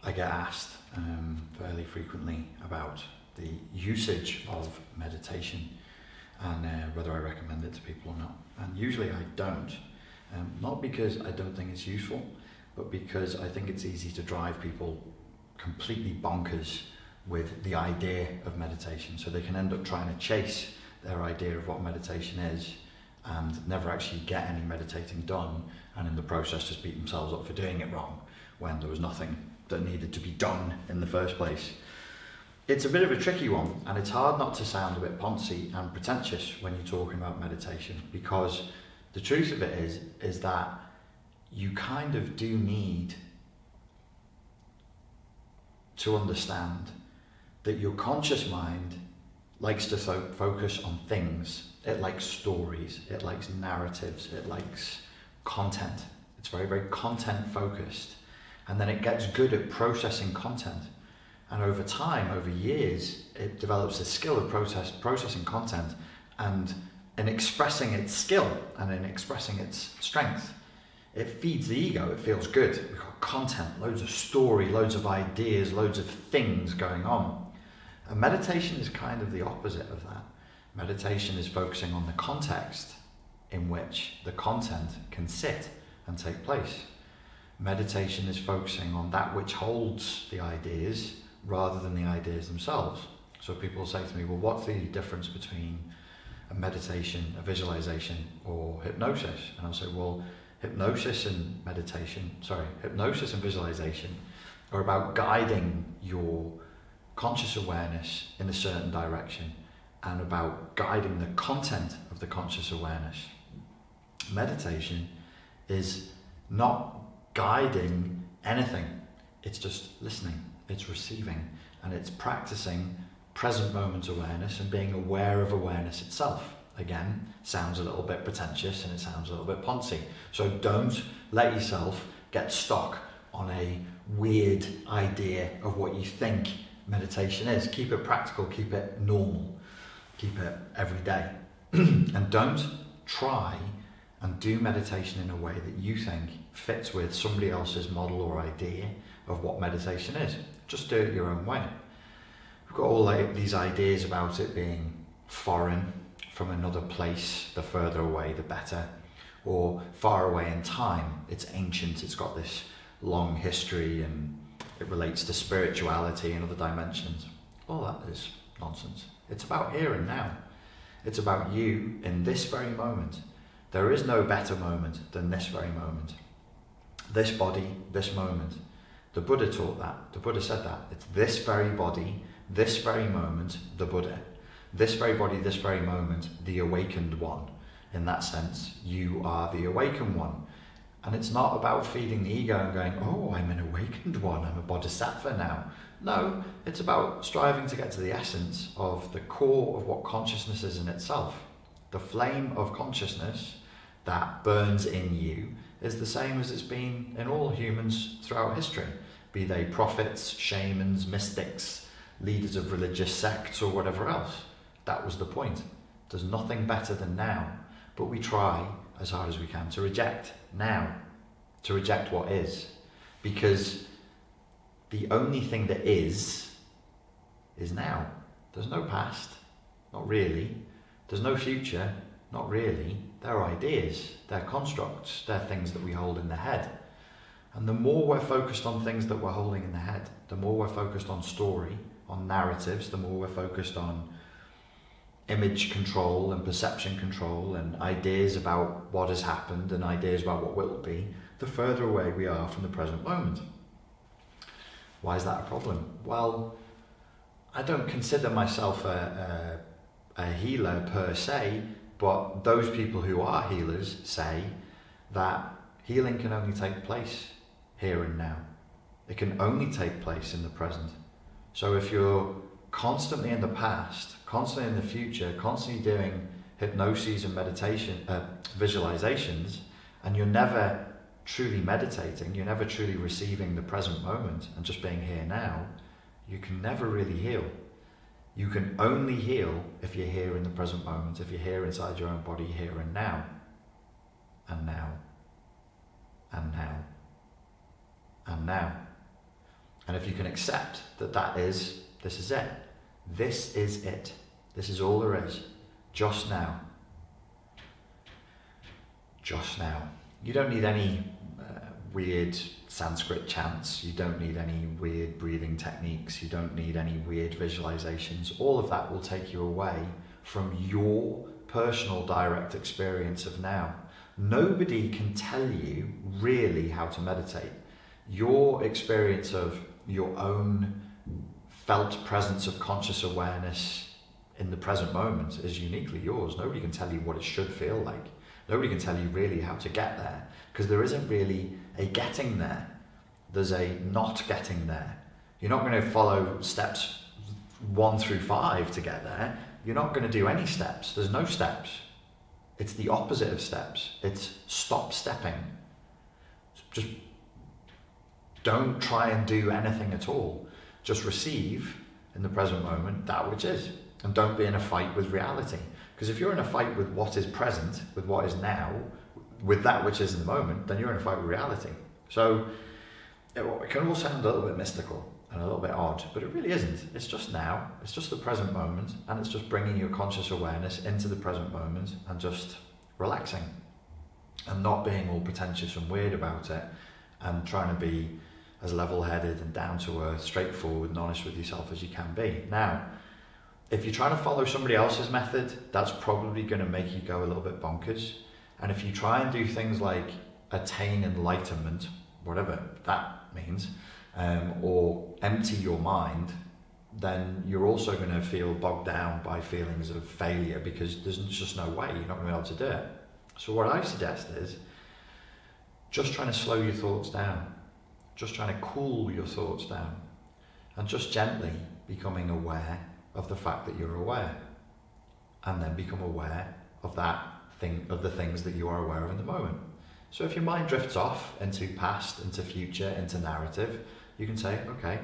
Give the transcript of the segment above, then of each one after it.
I get asked fairly frequently about the usage of meditation and whether I recommend it to people or not. And usually I don't, not because I don't think it's useful, but because I think it's easy to drive people completely bonkers with the idea of meditation. So they can end up trying to chase their idea of what meditation is and never actually get any meditating done, and in the process just beat themselves up for doing it wrong when there was nothing that needed to be done in the first place. It's a bit of a tricky one, and it's hard not to sound a bit poncy and pretentious when you're talking about meditation, because the truth of it is that you kind of do need to understand that your conscious mind likes to focus on things. It likes stories, it likes narratives, it likes content. It's very, very content focused. And then it gets good at processing content. And over time, over years, it develops a skill of processing content and in expressing its skill and in expressing its strength. It feeds the ego, it feels good. We've got content, loads of story, loads of ideas, loads of things going on. And meditation is kind of the opposite of that. Meditation is focusing on the context in which the content can sit and take place. Meditation is focusing on that which holds the ideas rather than the ideas themselves. So people say to me, well, what's the difference between a meditation, a visualization, or hypnosis? And I'll say, well, hypnosis and visualization are about guiding your conscious awareness in a certain direction and about guiding the content of the conscious awareness. Meditation is not guiding anything, it's just listening, it's receiving, and it's practicing present moment awareness and being aware of awareness itself. Again, sounds a little bit pretentious and it sounds a little bit poncy. So don't let yourself get stuck on a weird idea of what you think meditation is. Keep it practical, keep it normal, keep it every day. And don't try and do meditation in a way that you think fits with somebody else's model or idea of what meditation is. Just do it your own way. We've got all these ideas about it being foreign, from another place, the further away the better, or far away in time, it's ancient, it's got this long history and it relates to spirituality and other dimensions. All that is nonsense. It's about here and now. It's about you in this very moment. There is no better moment than this very moment. This body, this moment. The Buddha taught that. The Buddha said that. It's this very body, this very moment, the Buddha. This very body, this very moment, the awakened one. In that sense, you are the awakened one. And it's not about feeding the ego and going, oh, I'm an awakened one, I'm a bodhisattva now. No, it's about striving to get to the essence of the core of what consciousness is in itself. The flame of consciousness that burns in you is the same as it's been in all humans throughout history, be they prophets, shamans, mystics, leaders of religious sects or whatever else. That was the point. There's nothing better than now, but we try as hard as we can to reject now, to reject what is, because the only thing that is now. There's no past, not really. There's no future, not really. They're ideas, they're constructs, they're things that we hold in the head. And the more we're focused on things that we're holding in the head, the more we're focused on story, on narratives, the more we're focused on image control and perception control and ideas about what has happened and ideas about what will be, the further away we are from the present moment. Why is that a problem? Well, I don't consider myself a healer per se, but those people who are healers say that healing can only take place here and now. It can only take place in the present. So if you're constantly in the past, constantly in the future, constantly doing hypnoses and meditation, visualizations, and you're never truly meditating, you're never truly receiving the present moment and just being here now, you can never really heal. You can only heal if you're here in the present moment, if you're here inside your own body, here and now, and now, and now, and now. And if you can accept that this is it. This is it. This is all there is. Just now. Just now. You don't need any weird Sanskrit chants. You don't need any weird breathing techniques. You don't need any weird visualizations. All of that will take you away from your personal direct experience of now. Nobody can tell you really how to meditate. Your experience of your own felt presence of conscious awareness in the present moment is uniquely yours. Nobody can tell you what it should feel like. Nobody can tell you really how to get there, because there isn't really a getting there. There's a not getting there. You're not going to follow steps 1 through 5 to get there. You're not going to do any steps. There's no steps. It's the opposite of steps. It's stop stepping. Just don't try and do anything at all. Just receive in the present moment that which is. And don't be in a fight with reality. Because if you're in a fight with what is present, with what is now, with that which is in the moment, then you're in a fight with reality. So it can all sound a little bit mystical and a little bit odd, but it really isn't. It's just now. It's just the present moment, and it's just bringing your conscious awareness into the present moment and just relaxing and not being all pretentious and weird about it and trying to be as level-headed and down-to-earth, straightforward and honest with yourself as you can be. Now, if you're trying to follow somebody else's method, that's probably going to make you go a little bit bonkers. And if you try and do things like attain enlightenment, whatever that means, or empty your mind, then you're also going to feel bogged down by feelings of failure, because there's just no way, you're not going to be able to do it. So what I suggest is just trying to slow your thoughts down, just trying to cool your thoughts down, and just gently becoming aware of the fact that you're aware, and then become aware of the things that you are aware of in the moment. So if your mind drifts off into past, into future, into narrative, you can say, okay,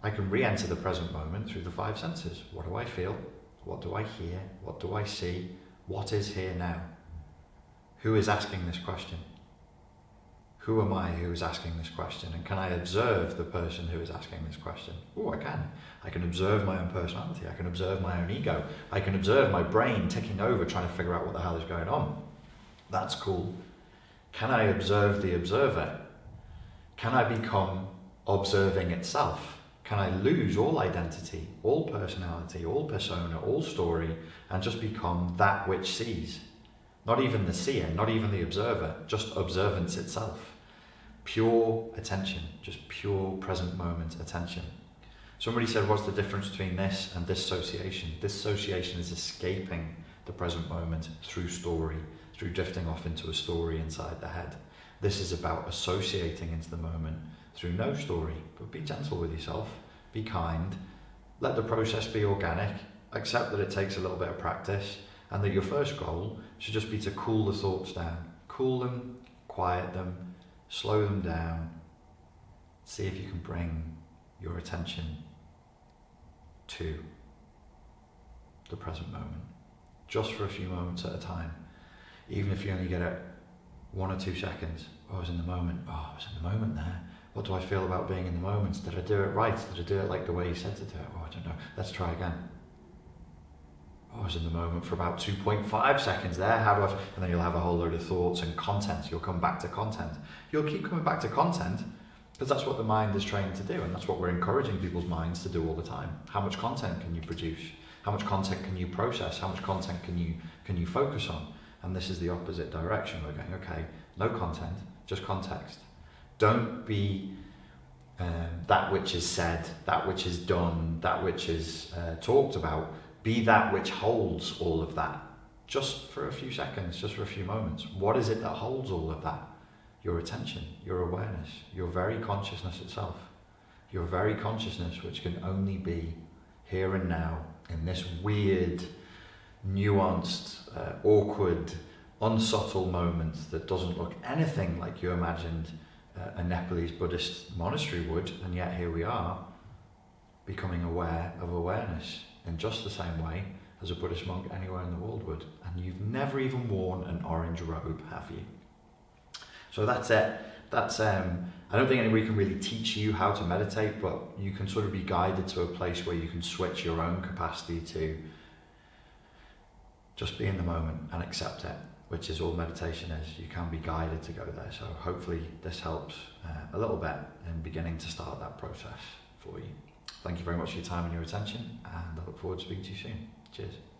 I can re-enter the present moment through the 5 senses. What do I feel? What do I hear? What do I see? What is here now? Who is asking this question? Who am I who is asking this question? And can I observe the person who is asking this question? Oh, I can. I can observe my own personality. I can observe my own ego. I can observe my brain ticking over, trying to figure out what the hell is going on. That's cool. Can I observe the observer? Can I become observing itself? Can I lose all identity, all personality, all persona, all story, and just become that which sees? Not even the seer, not even the observer, just observance itself. Pure attention, just pure present moment attention. Somebody said, what's the difference between this and dissociation? Dissociation is escaping the present moment through story, through drifting off into a story inside the head. This is about associating into the moment through no story, but be gentle with yourself, be kind, let the process be organic, accept that it takes a little bit of practice, and that your first goal should just be to cool the thoughts down. Cool them, quiet them, slow them down. See if you can bring your attention to the present moment, just for a few moments at a time. Even if you only get it 1 or 2 seconds. Oh, I was in the moment. Oh, I was in the moment there. What do I feel about being in the moment? Did I do it right? Did I do it like the way you said to do it? Oh, I don't know. Let's try again. Oh, I was in the moment for about 2.5 seconds there. How do I? And then you'll have a whole load of thoughts and content. You'll come back to content. You'll keep coming back to content because that's what the mind is trained to do, and that's what we're encouraging people's minds to do all the time. How much content can you produce? How much content can you process? How much content can you focus on? And this is the opposite direction. We're going, okay, no content, just context. Don't be that which is said, that which is done, that which is talked about. Be that which holds all of that, just for a few seconds, just for a few moments. What is it that holds all of that? Your attention, your awareness, your very consciousness itself. Your very consciousness, which can only be here and now, in this weird, nuanced, awkward, unsubtle moment that doesn't look anything like you imagined a Nepalese Buddhist monastery would, and yet here we are, becoming aware of awareness in just the same way as a Buddhist monk anywhere in the world would. And you've never even worn an orange robe, have you? So that's it. that's I don't think anybody can really teach you how to meditate, but you can sort of be guided to a place where you can switch your own capacity to just be in the moment and accept it, which is all meditation is. You can be guided to go there. So hopefully this helps a little bit in beginning to start that process for you. Thank you very much for your time and your attention, and I look forward to speaking to you soon. Cheers.